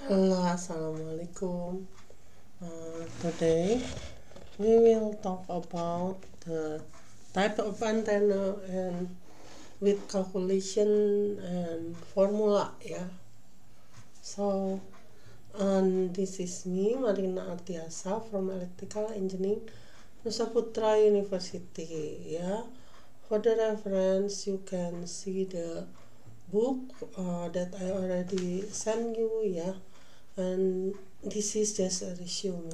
Hello, Assalamualaikum. Today we will talk about the type of antenna and with calculation and formula. So this is me, Marina Artiasa from Electrical Engineering, Nusa Putra University. For the reference, you can see the book that I already sent you. And this is just a resume.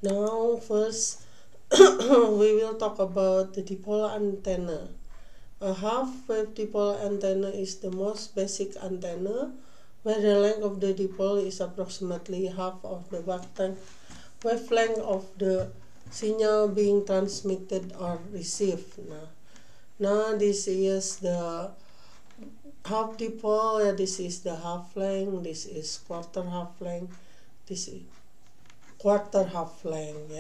Now first we will talk about the dipole antenna. A half-wave dipole antenna is the most basic antenna where the length of the dipole is approximately half of the wavelength of the signal being transmitted or received. Now this is the half dipole. This is the half length, this is quarter half length, this is quarter half length.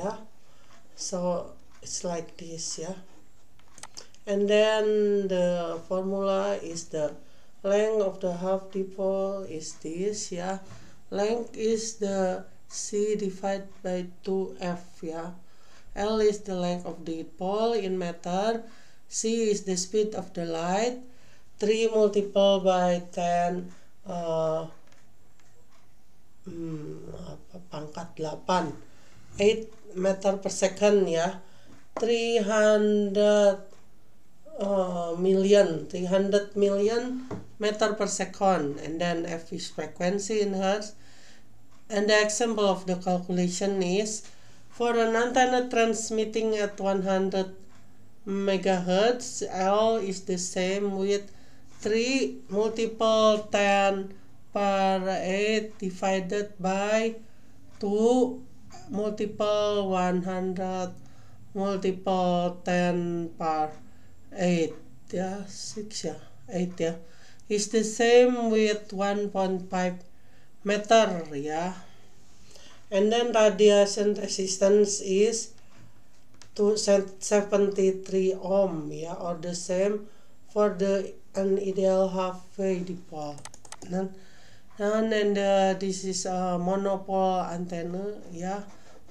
So it's like this. And then the formula is the length of the half dipole is this. Length is the C divided by 2F. L is the length of the dipole in meter, C is the speed of the light, 3 multiplied by 10 pangkat 8 meter per second. 300 million meter per second, and then F is frequency in hertz. And the example of the calculation is for an antenna transmitting at 100 megahertz, L is the same with 3 multiple 10 per 8 divided by 2 multiple 100 multiple 10 per 8 6 8 is the same with 1.5 meter. And then radiation resistance is 73 ohm, or the same for an ideal half-wave dipole. And this is a monopole antenna.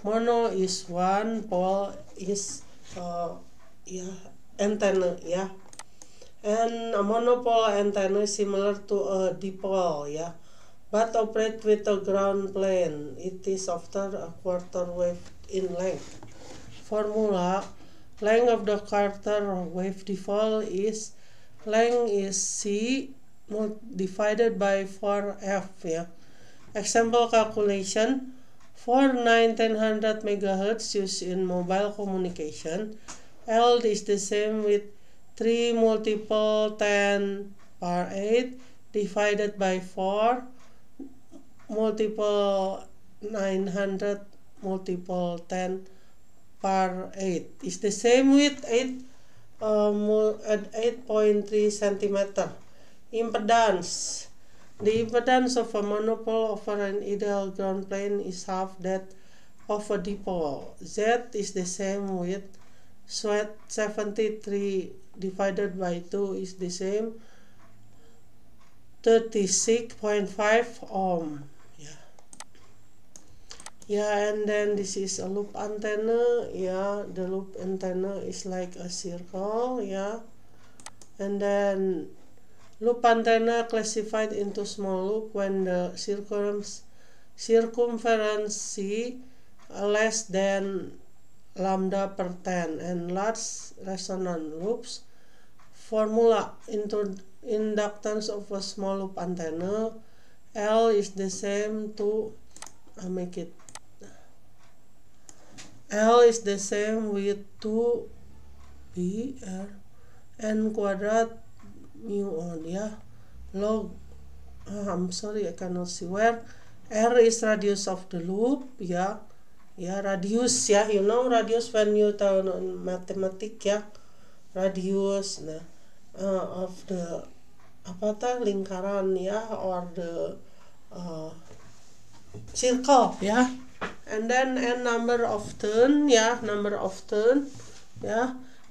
Mono is one, pole is antenna. And a monopole antenna is similar to a dipole. But operate with a ground plane. It is often a quarter wave in length. Formula: length of the quarter wave dipole is length is C divided by 4F. Example calculation: for 1900 MHz used in mobile communication, L is the same with 3 multiple 10 per 8 divided by 4 multiple 900 multiple 10 per 8 is the same with 8.3 centimeter. Impedance: the impedance of a monopole over an ideal ground plane is half that of a dipole. Z is the same with 73 divided by 2 is the same 36.5 ohm. And then this is a loop antenna. The loop antenna is like a circle. And then loop antenna classified into small loop when the circumference less than lambda per 10, and large resonant loops. Formula: into inductance of a small loop antenna, L is the same to L is the same with 2 n quadrat mu on. Log I'm sorry, I cannot see where. R is radius of the loop. Radius. You know radius when you turn on mathematics. Radius of the lingkaran, or the circle. And then n number of turn.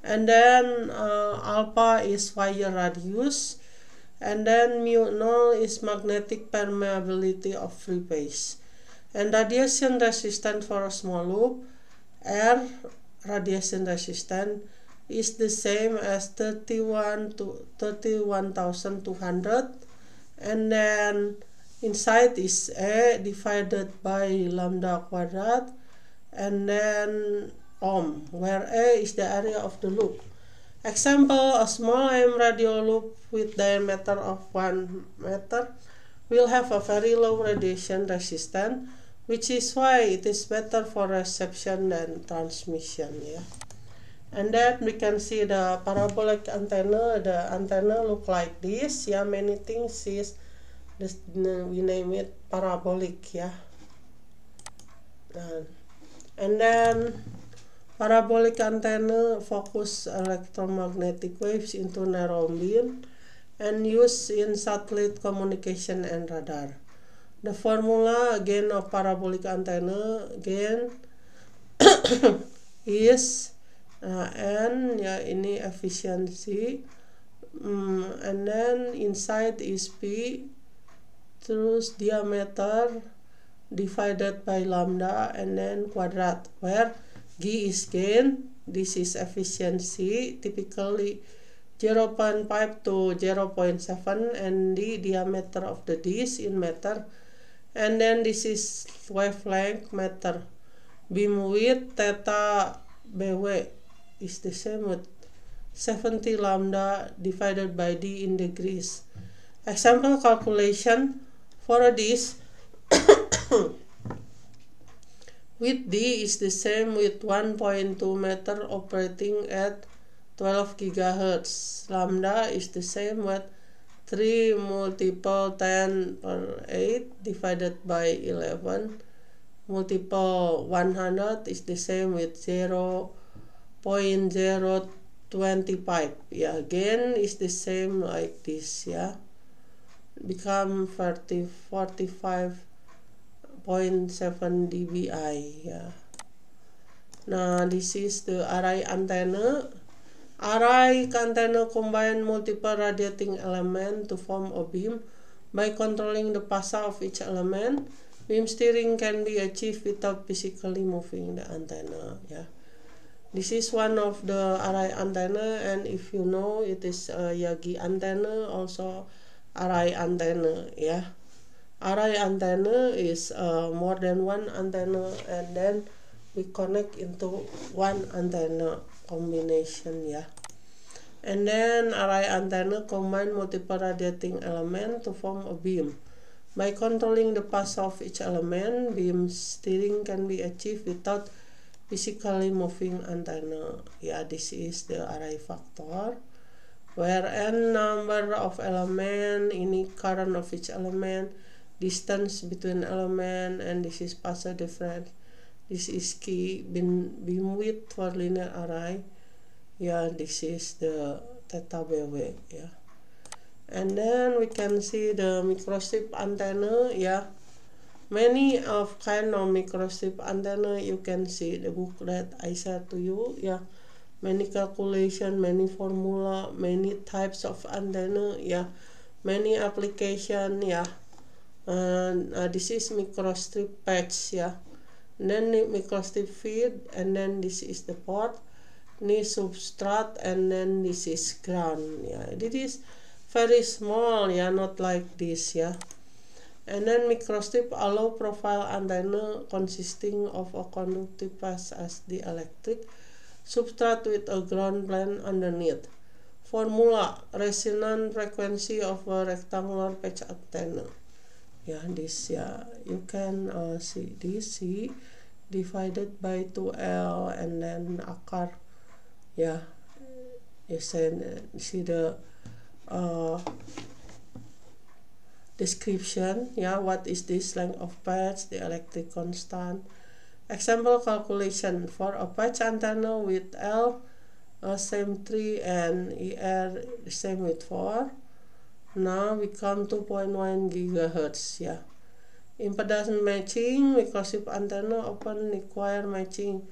And then alpha is wire radius, and then mu0 is magnetic permeability of free space. And radiation resistance for a small loop, R radiation resistance, is the same as 31,200, and then inside is A divided by lambda quadrat, and then ohm, where A is the area of the loop. Example, a small M radio loop with diameter of 1 meter will have a very low radiation resistance, which is why it is better for reception than transmission. Yeah. And then we can see the parabolic antenna. The antenna look like this. Yeah, many things is this, we name it parabolic. Yeah. And then parabolic antenna focus electromagnetic waves into narrow beam and use in satellite communication and radar. The formula gain of parabolic antenna gain is N, ya ini efficiency, and then inside is P terus diameter divided by lambda and then quadrat, where G is gain, this is efficiency, typically 0.5 to 0.7, and the diameter of the dish in meter, and then this is wavelength meter. Beam width theta BW is the same with 70 lambda divided by D in degrees. Example calculation for a dish with D is the same with 1.2 meter operating at 12 gigahertz. Lambda is the same with 3 multiple 10 per 8 divided by 11 multiple 100 is the same with 0.025. Yeah, gain is the same like this. Yeah, become 45.7 dBi. Yeah. Now this is the array antenna. Array antenna combine multiple radiating elements to form a beam. By controlling the path of each element, beam steering can be achieved without physically moving the antenna. Yeah, this is one of the array antenna, and if you know, it is a Yagi antenna, also array antenna. Yeah, array antenna is more than one antenna, and then we connect into one antenna combination. Yeah, and then array antenna combine multiple radiating element to form a beam. By controlling the path of each element, beam steering can be achieved without physically moving antenna. Yeah, this is the array factor, where n number of element, ini current of each element, distance between element, and this is path difference. This is key beam width for linear array. Yeah, this is the theta BW. Yeah, and then we can see the microstrip antenna. Yeah, many of kind of microstrip antenna. You can see the book that I said to you. Yeah, many calculation, many formula, many types of antenna. Yeah, many application. Yeah, and this is microstrip patch. Yeah, and then the microstrip feed, and then this is the port, this substrate, and then this is ground. Yeah, it is very small. Yeah, not like this. Yeah, and then microstrip a low profile antenna consisting of a conductive path as the electric substrate with a ground plane underneath. Formula: resonant frequency of a rectangular patch antenna. Yeah, this. Yeah, you can see this C divided by 2L, and then akar. Yeah, you see the description. Yeah, what is this length of patch, the electric constant. Example calculation for a patch antenna with L same 3 and ER same with 4. Now we come 2.1 gigahertz. Yeah, impedance matching, microstrip antenna often require matching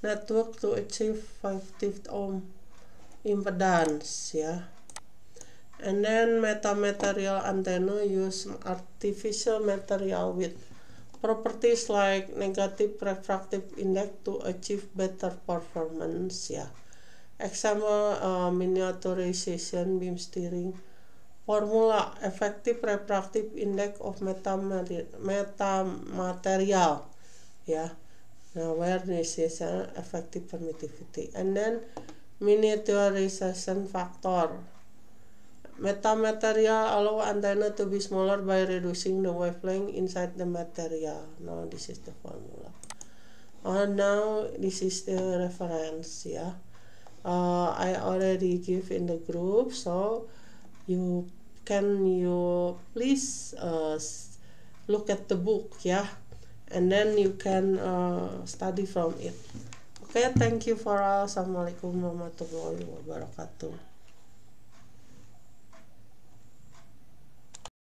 network to achieve 50 ohm impedance. Yeah, And then metamaterial antenna use artificial material with properties like negative refractive index to achieve better performance. Yeah. Example, miniaturization beam steering. Formula effective refractive index of metamaterial. Yeah. Now where this is effective permittivity. And then miniaturization factor. Metamaterial allow antenna to be smaller by reducing the wavelength inside the material. Now this is the formula. Now this is the reference. Yeah. I already give in the group, so you please look at the book, yeah, and then you can study from it. Okay, thank you for all. Assalamualaikum warahmatullahi wabarakatuh.